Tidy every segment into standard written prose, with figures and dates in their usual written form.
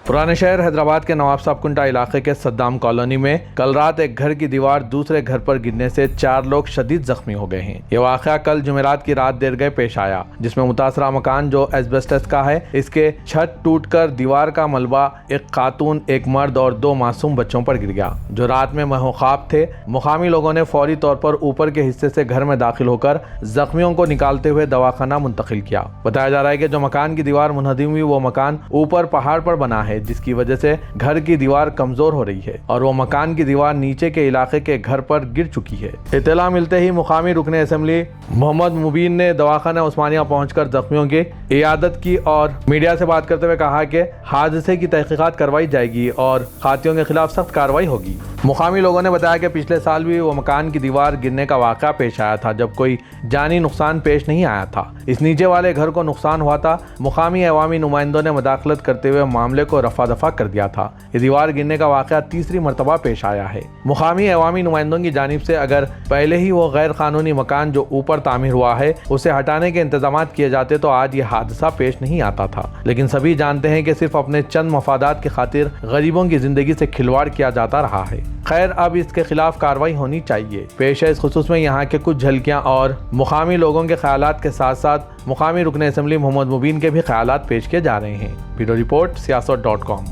पुराने शहर हैदराबाद के नवाब साहब कुंटा इलाके के सद्दाम कॉलोनी में कल रात एक घर की दीवार दूसरे घर पर गिरने से 4 लोग शदीद जख्मी हो गए हैं। ये वाक़या कल जुमेरात की रात देर गए पेश आया, जिसमें मुतासरा मकान जो एस्बेस्टस का है, इसके छत टूटकर दीवार का मलबा एक खातून, एक मर्द और 2 मासूम बच्चों पर गिर गया, जो रात में महौखाब थे। मुकामी लोगों ने फौरी तौर पर ऊपर के हिस्से से घर में दाखिल होकर जख्मियों को निकालते हुए दवाखाना मुंतकिल किया। बताया जा रहा है कि जो मकान की दीवार मुनहदिम हुई वो मकान ऊपर पहाड़ पर बना है, जिसकी वजह से घर की दीवार कमजोर हो रही है और वो मकान की दीवार नीचे के इलाके के घर पर गिर चुकी है। इत्तला मिलते ही मुकामी रुकने असेंबली मोहम्मद मुबीन ने दवाखाना उस्मानिया पहुंचकर जख्मियों की इयादत की और मीडिया से बात करते हुए कहा कि हादसे की तहकीकात करवाई जाएगी और खातियों के खिलाफ सख्त कार्रवाई होगी। मुकामी लोगों ने बताया कि पिछले साल भी वो मकान की दीवार गिरने का वाक़या पेश आया था, जब कोई जानी नुकसान पेश नहीं आया था। इस नीचे वाले घर को नुकसान हुआ था। मुकामी अवामी नुमाइंदों ने मदाखलत करते हुए मामले को रफा दफा कर दिया था। ये दीवार गिरने का वाक़या तीसरी मरतबा पेश आया है। मुकामी अवामी नुमाइंदों की जानिब से अगर पहले ही वो गैर कानूनी मकान जो ऊपर तामीर हुआ है उसे हटाने के इंतजाम किए जाते तो आज ये हादसा पेश नहीं आता था, लेकिन सभी जानते हैं कि सिर्फ अपने चंद मफादात की खातिर गरीबों की जिंदगी से खिलवाड़ किया जाता रहा है। खैर, अब इसके खिलाफ कार्रवाई होनी चाहिए। पेश है इस खुसूस में यहाँ के कुछ झलकियाँ और मुकामी लोगों के ख्यालात के साथ साथ मुकामी रुकने असेंबली मोहम्मद मुबीन के भी ख्यालात पेश किए जा रहे हैं। Bureau report siyaasat.com।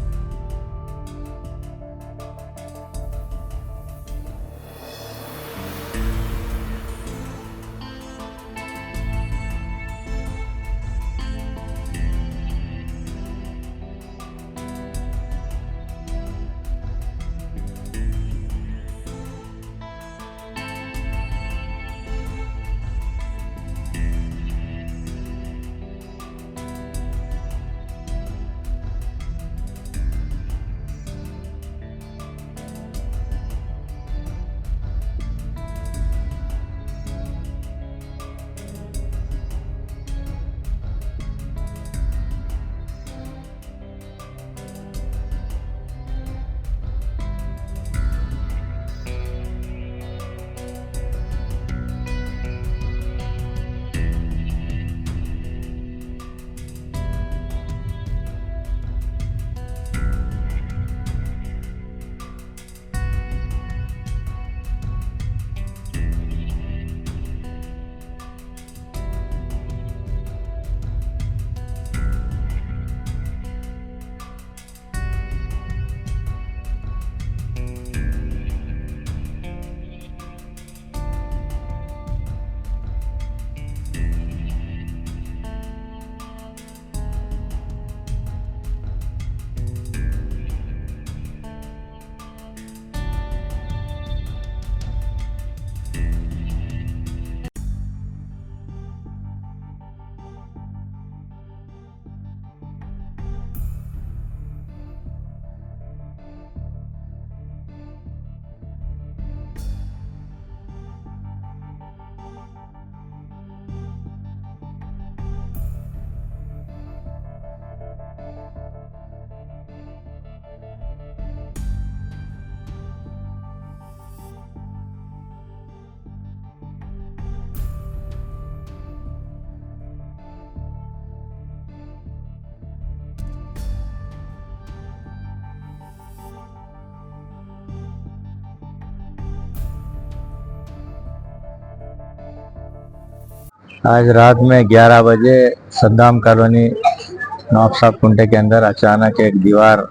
आज रात में 11 बजे सद्दाम कॉलोनी नवाब साहब कुंटे के अंदर अचानक एक दीवार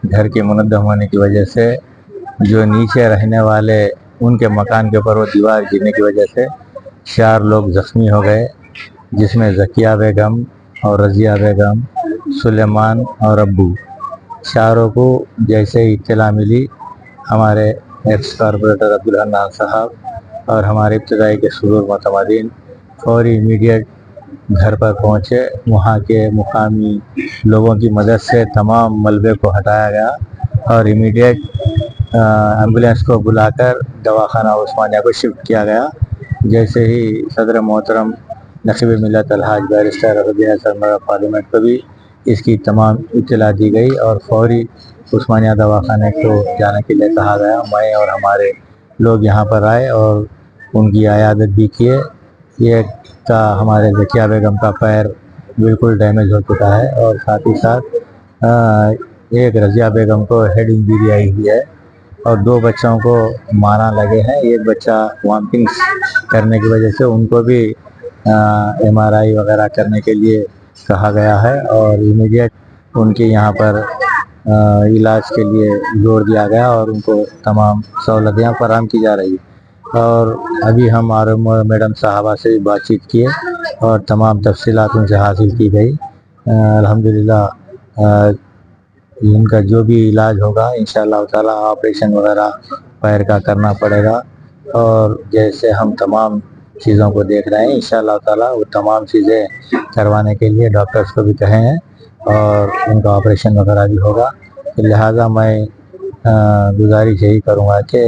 घर के मुनद्दम होने की वजह से जो नीचे रहने वाले उनके मकान के ऊपर वो दीवार गिरने की वजह से 4 लोग जख्मी हो गए, जिसमें ज़किया बेगम और रज़िया बेगम, सुलेमान और अब्बू। चारों को जैसे ही इत्तला मिली हमारे एक्स कॉर्पोरेटर अब्दुल हन्नान साहब और हमारे इब्तदाई के सुरूर मतमदीन फौरी इमीडिएट घर पर पहुँचे। वहाँ के मुकामी लोगों की मदद से तमाम मलबे को हटाया गया और इमीडिएट एम्बुलेंस को बुलाकर दवाखाना उस्मानिया को शिफ्ट किया गया। जैसे ही सदर मोहतरम नक़ीब मिल्लत अलहाज बैरिस्टर सरमरा पार्लियामेंट को भी इसकी तमाम इत्तला दी गई और फौरी उस्मानिया दवाखाने को जाने के लिए कहा गया। मैं और हमारे लोग यहाँ पर आए और उनकी आयादत भी किए। ये का हमारे ज़किया बेगम का पैर बिल्कुल डैमेज हो चुका है और साथ ही साथ एक रजिया बेगम को हेड इंजरी आई हुई है और 2 बच्चों को मारा लगे हैं। एक बच्चा वॉमिटिंग्स करने की वजह से उनको भी MRI वगैरह करने के लिए कहा गया है और इमीडिएट उनके यहाँ पर इलाज के लिए जोड़ दिया गया और उनको तमाम सहूलतें फराहम की जा रही है। और अभी हम RMO मैडम साहबा से भी बातचीत किए और तमाम तफसीलात उनसे हासिल की गई। अल्हम्दुलिल्लाह इनका जो भी इलाज होगा इंशाअल्लाह ताला ऑपरेशन वगैरह पैर का करना पड़ेगा और जैसे हम तमाम चीज़ों को देख रहे हैं इंशाअल्लाह ताला वो तमाम चीज़ें करवाने के लिए डॉक्टर्स को भी कहे हैं और उनका ऑपरेशन वगैरह भी होगा। लिहाजा मैं गुजारिश यही करूँगा कि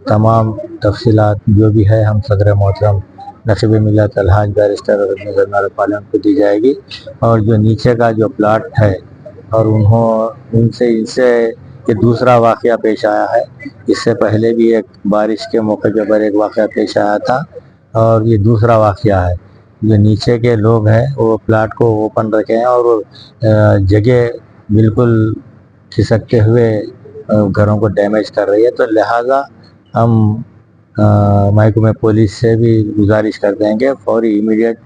तमाम तफसीलात जो भी है हम सदर मोहतरम नक़ीब मिल्लत अलहाज बैरिस्टर पालन को दी जाएगी और जो नीचे का जो प्लाट है और इनसे ये दूसरा वाक़या पेश आया है। इससे पहले भी एक बारिश के मौके पर एक वाक़या पेश आया था और ये दूसरा वाक़या है। जो नीचे के लोग हैं वो प्लाट को ओपन रखे हैं और वो जगह बिल्कुल खिसकते हुए घरों को डैमेज कर रही है। तो लिहाजा हम महकमे पुलिस से भी गुजारिश करते हैं कि फौरी इमीडिएट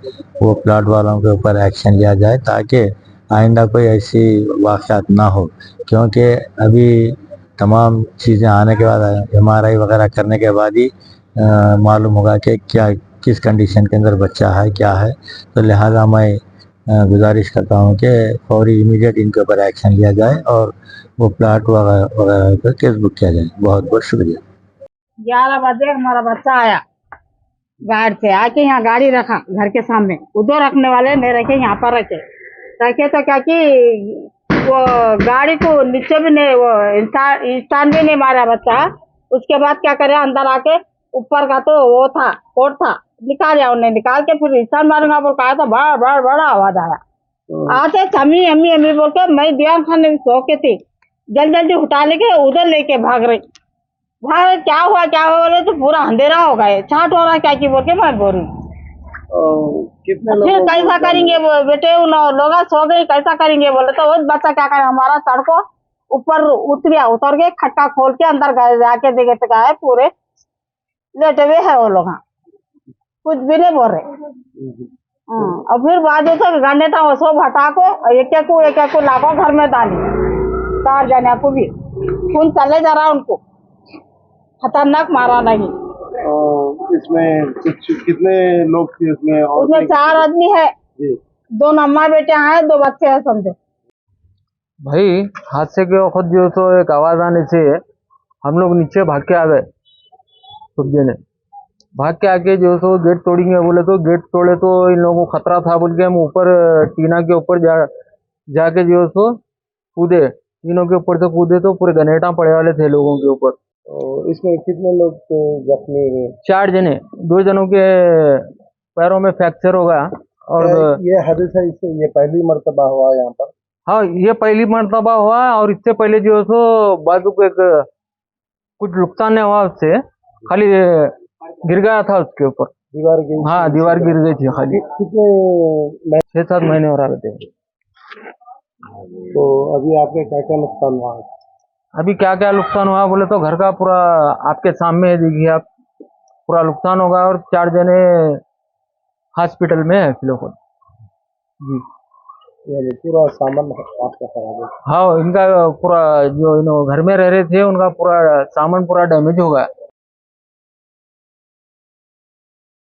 वो प्लाट वालों के ऊपर एक्शन लिया जाए ताकि आइंदा कोई ऐसी वाक़यात ना हो, क्योंकि अभी तमाम चीज़ें आने के बाद MRI वगैरह करने के बाद ही मालूम होगा कि क्या किस कंडीशन के अंदर बच्चा है क्या है। तो लिहाजा मैं गुजारिश करता हूँ कि फौरी इमीडिएट इनके ऊपर एक्शन लिया जाए और वो प्लाट वगैरह पर केस बुक किया जाए। बहुत बहुत शुक्रिया। 11 बजे हमारा बच्चा आया गाड़ी से, आके यहाँ गाड़ी रखा घर के सामने, उधर रखने वाले नहीं रखे, यहाँ पर रखे तो क्या कि वो गाड़ी को नीचे भी नहीं, वो इंसान भी नहीं मारा बच्चा। उसके बाद क्या करे, अंदर आके ऊपर का तो वो था कोट था, निकाल उन्हें, निकाल के फिर इंसान मारूंगा बोल कहा था, बड़ा बड़ा बड़ा आवाज आया। आते अम्मी अम्मी अम्मी बोल के मैं दीवान खाने में सो के थी, जल्दी जल्दी उठा लेके उधर लेके भाग रही। क्या हुआ बोले तो पूरा अंधेरा हो गया, छाट हो रहा क्या की बोल के मैं बोल रही। कितने फिर लोग कैसा करेंगे वो बेटे, उन लोग सो गए, कैसा करेंगे बोले तो वो बच्चा क्या करे, हमारा सड़कों ऊपर उतर के खट्टा खोल के अंदर गए, जाके देखे तो क्या है पूरे लेटे हुए है वो लोग, कुछ भी नहीं बोल रहे। और फिर बाद में गन्ने था वो सब हटा को एक एक लाखों घर में डाली, 4 जने को भी खून चले जा रहा उनको, खतरनाक मारा नहीं। इसमें कितने लोग थे उसमें? उसमें 4 आदमी है, 2 अम्मा बेटे हैं, 2 बच्चे हैं समझे। भाई हादसे के वक्त जो तो एक आवाज आने से हम लोग नीचे भाग के आ गए। सब जने भाग के आके जो तो गेट तोड़ेंगे बोले तो गेट तोड़े तो इन लोगों को खतरा था बोल के हम ऊपर टीना के ऊपर जाके जो तो कूदे, तीनों के ऊपर से कूदे तो पूरे गनेटा पड़े वाले थे लोगों के ऊपर। इसमें कितने लोग जख्मी हुए? 4 जने, 2 जनों के पैरों में फ्रैक्चर हो गया। और ये हादसा इससे ये पहली मर्तबा हुआ यहाँ पर? हाँ, ये पहली मर्तबा हुआ और इससे पहले जो सो बाजू को एक कुछ नुकसान नहीं हुआ, उससे खाली गिर गया था उसके ऊपर, दीवार गिर? हाँ दीवार गिर गई थी खाली। कितने 6-7 महीने हो रहे थे। तो अभी आपके क्या क्या नुकसान हुआ? अभी क्या क्या नुकसान हुआ बोले तो घर का पूरा आपके सामने है, देखिए आप, पूरा नुकसान होगा और 4 जने हॉस्पिटल में है फिलहाल जी। यानी पूरा सामान आपका खराब है? हाँ, इनका पूरा जो घर में रह रहे थे उनका पूरा सामान पूरा डैमेज हो गया।